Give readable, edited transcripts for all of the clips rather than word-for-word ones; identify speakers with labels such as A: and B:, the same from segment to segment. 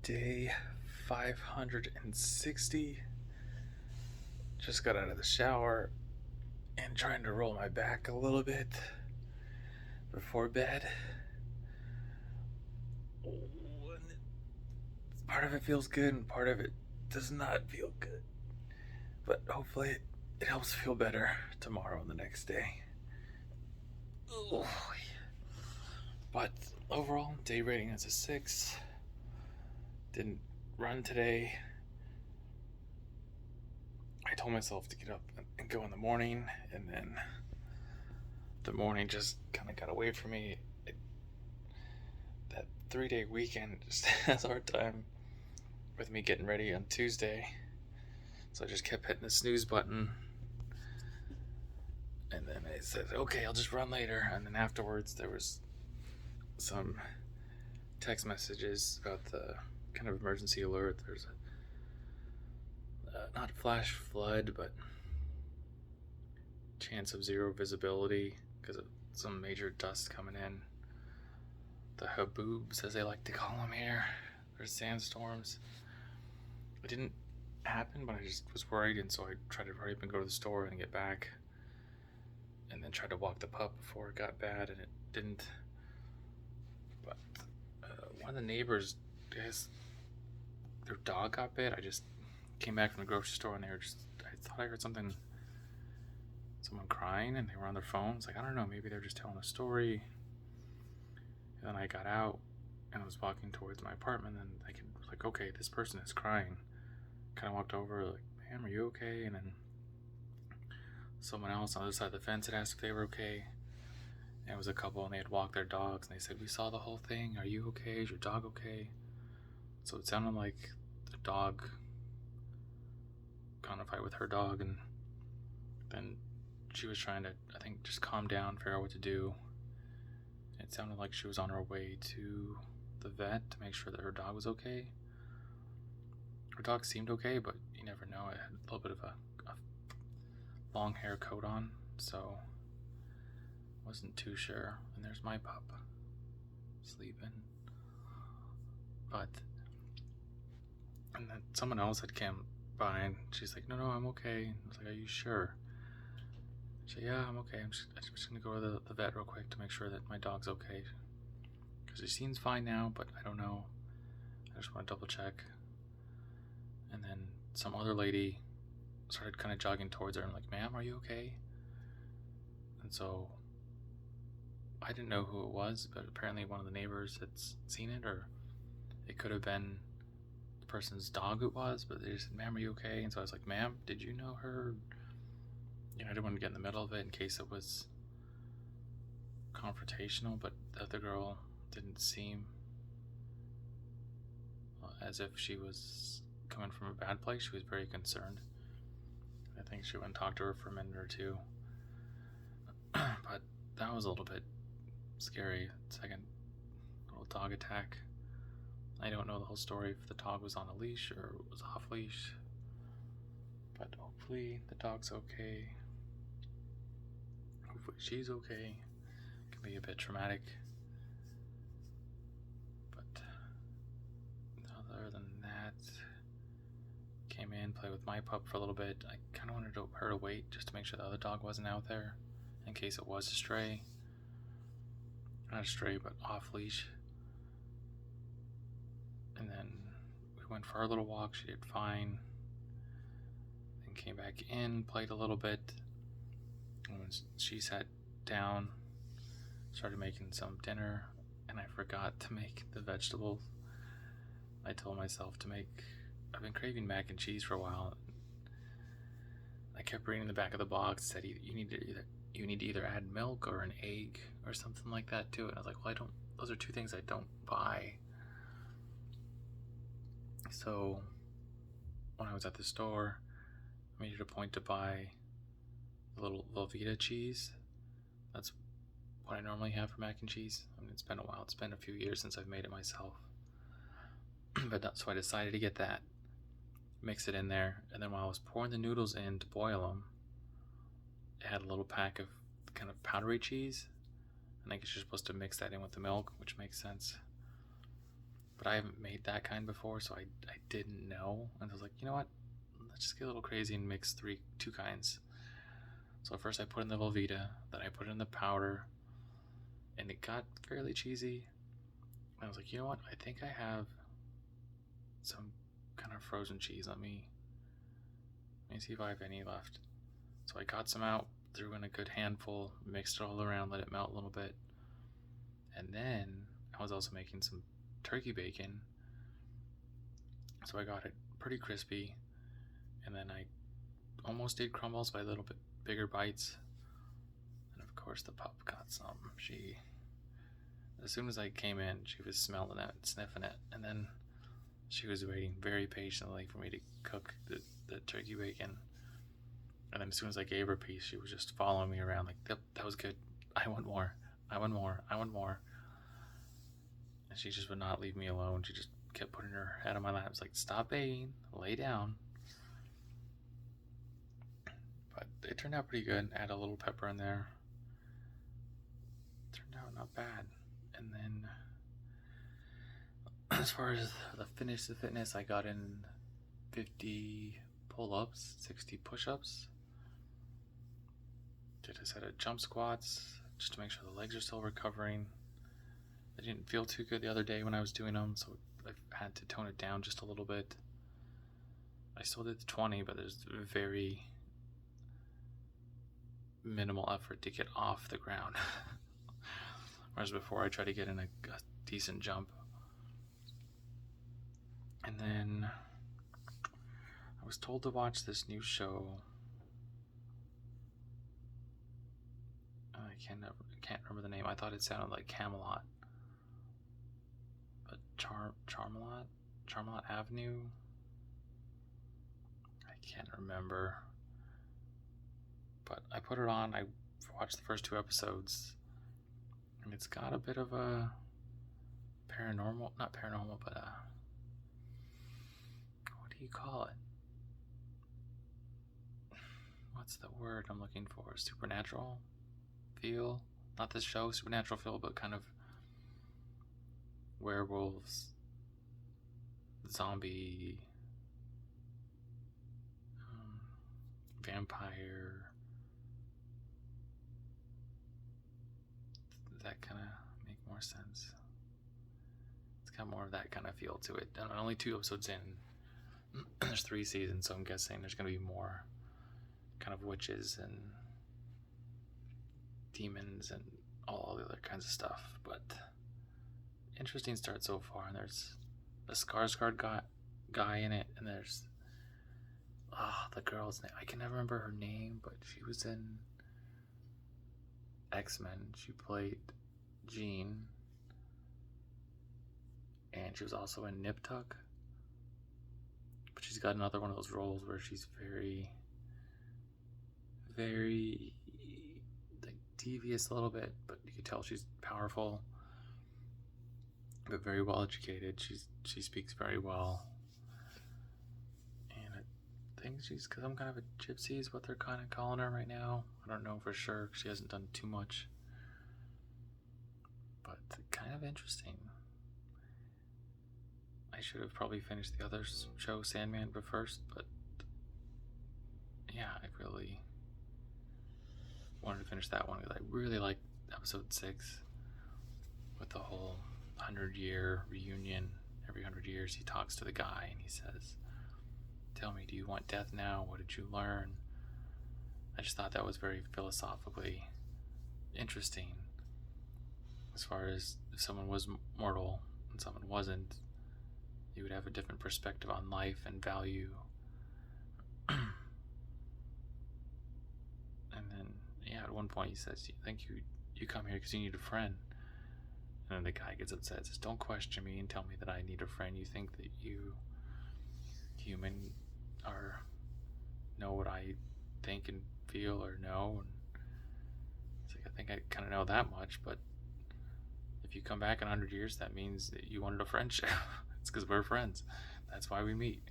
A: Day 560. Just got out of the shower and trying to roll my back a little bit before bed. Part of it feels good and part of it does not feel good. But hopefully it helps feel better tomorrow and the next day. But overall, day rating is a 6. Didn't run today. I told myself to get up and go in the morning, and then the morning just kind of got away from me. That 3-day weekend just has a hard time with me getting ready on Tuesday. So I just kept hitting the snooze button. And then I said, okay, I'll just run later. And then afterwards, there was some text messages about the kind of emergency alert. There's a not flash flood, but chance of zero visibility because of some major dust coming in. The haboobs, as they like to call them here. There's sandstorms. It didn't happen, but I just was worried, and so I tried to hurry up and go to the store and get back, and then tried to walk the pup before it got bad, and it didn't. But one of the neighbors, guys, their dog got bit. I just came back from the grocery store, and I thought I heard someone crying, and they were on their phones. Like, I don't know, maybe they're just telling a story. And then I got out and I was walking towards my apartment, and I was like, okay, this person is crying. Kind of walked over, like, ma'am, are you okay? And then someone else on the other side of the fence had asked if they were okay. And it was a couple, and they had walked their dogs, and they said, we saw the whole thing. Are you okay? Is your dog okay? So it sounded like the dog got in a fight with her dog, and then she was trying to, I think, just calm down, figure out what to do. It sounded like she was on her way to the vet to make sure that her dog was okay. Her dog seemed okay, but you never know. It had a little bit of a long hair coat on, so wasn't too sure. And there's my pup sleeping. And then someone else had come by, and she's like, no, I'm okay. I was like, are you sure? She said, yeah, I'm okay. I'm just going to go to the vet real quick to make sure that my dog's okay. Because he seems fine now, but I don't know. I just want to double check. And then some other lady started kind of jogging towards her and like, ma'am, are you okay? And so I didn't know who it was, but apparently one of the neighbors had seen it, or it could have been the person's dog it was, but they just said, ma'am, are you okay? And so I was like, ma'am, did you know her? I didn't want to get in the middle of it in case it was confrontational, but the other girl didn't seem as if she was coming from a bad place. She was very concerned. I think she went and talked to her for a minute or two. But that was a little bit scary. Second little dog attack. I don't know the whole story if the dog was on a leash or was off leash, but hopefully the dog's okay. Hopefully she's okay. It can be a bit traumatic. But other than that, came in, played with my pup for a little bit. I kind of wanted her to wait just to make sure the other dog wasn't out there in case it was a stray. Not a stray, but off leash. And then we went for our little walk. She did fine. Then came back in, played a little bit. And when she sat down, started making some dinner, and I forgot to make the vegetables. I told myself I've been craving mac and cheese for a while. I kept reading the back of the box, said you need to either add milk or an egg or something like that to it. And I was like, well, those are two things I don't buy. So when I was at the store, I made it a point to buy the little Velveeta cheese. That's what I normally have for mac and cheese. I mean, it's been a while. It's been a few years since I've made it myself. So I decided to get that, mix it in there, and then while I was pouring the noodles in to boil them, it had a little pack of kind of powdery cheese, and I guess you're supposed to mix that in with the milk, which makes sense. but I haven't made that kind before, so I didn't know. And I was like, you know what? Let's just get a little crazy and mix two kinds. So first I put in the Velveeta, then I put in the powder, and it got fairly cheesy. And I was like, you know what? I think I have some kind of frozen cheese. Let me see if I have any left. So I got some out, threw in a good handful, mixed it all around, let it melt a little bit. And then I was also making some turkey bacon. So I got it pretty crispy. And then I almost did crumbles by a little bit bigger bites. And of course the pup got some. As soon as I came in, she was smelling it, sniffing it. And then she was waiting very patiently for me to cook the turkey bacon. And then as soon as I gave her a piece, she was just following me around like, that was good. I want more. I want more. I want more. And she just would not leave me alone. She just kept putting her head on my lap. I was like, stop begging. Lay down. But it turned out pretty good. Add a little pepper in there. Turned out not bad. And then as far as the fitness, I got in 50 pull-ups, 60 push-ups. Did a set of jump squats just to make sure the legs are still recovering. I didn't feel too good the other day when I was doing them, so I had to tone it down just a little bit. I still did the 20, but there's very minimal effort to get off the ground. Whereas before I tried to get in a decent jump. And then I was told to watch this new show. I can't remember the name. I thought it sounded like Camelot. But Charmelot Avenue? I can't remember. But I put it on. I watched the first 2 episodes. And it's got a bit of a not paranormal, but what do you call it? What's the word I'm looking for? Supernatural feel? Not this show, supernatural feel, but kind of werewolves, zombie, vampire. Does that kind of make more sense? It's got more of that kind of feel to it. And only 2 episodes in. There's 3 seasons, so I'm guessing there's going to be more kind of witches and demons and all the other kinds of stuff. But interesting start so far. And there's a Skarsgård guy in it, and there's the girl's name. I can never remember her name, but she was in X-Men. She played Jean, and she was also in Nip Tuck. But she's got another one of those roles where she's very, very like devious a little bit, but you can tell she's powerful, but very well educated. She speaks very well, and I think she's some kind of a gypsy is what they're kind of calling her right now. I don't know for sure. She hasn't done too much, but kind of interesting. I should have probably finished the other show, Sandman, first, but yeah, I really wanted to finish that one because I really liked episode 6 with the whole 100-year reunion. Every 100 years he talks to the guy and he says, tell me, do you want death now? What did you learn? I just thought that was very philosophically interesting. As far as if someone was mortal and someone wasn't, you would have a different perspective on life and value. And then, yeah, at one point he says, I think you come here because you need a friend. And then the guy gets upset and says, don't question me and tell me that I need a friend. You think that you, human, know what I think and feel or know. And it's like, I think I kind of know that much, but if you come back in 100 years, that means that you wanted a friendship. It's because we're friends. That's why we meet.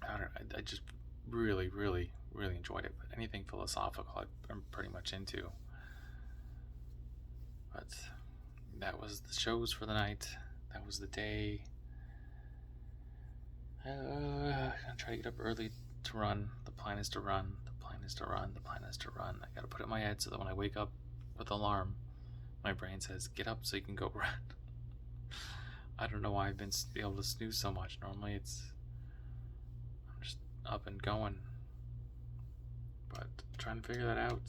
A: I just really, really, really enjoyed it. But anything philosophical, I'm pretty much into. But that was the shows for the night. that was the day. I'm gonna try to get up early to run. The plan is to run. The plan is to run. The plan is to run. I gotta put it in my head so that when I wake up with alarm, my brain says, "Get up so you can go run." I don't know why I've been able to snooze so much. Normally I'm just up and going. But I'm trying to figure that out.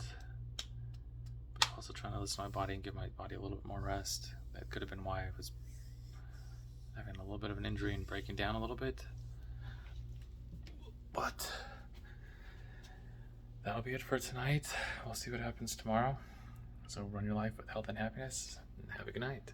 A: But also trying to listen to my body and give my body a little bit more rest. That could have been why I was having a little bit of an injury and breaking down a little bit. But that'll be it for tonight. We'll see what happens tomorrow. So run your life with health and happiness, and have a good night.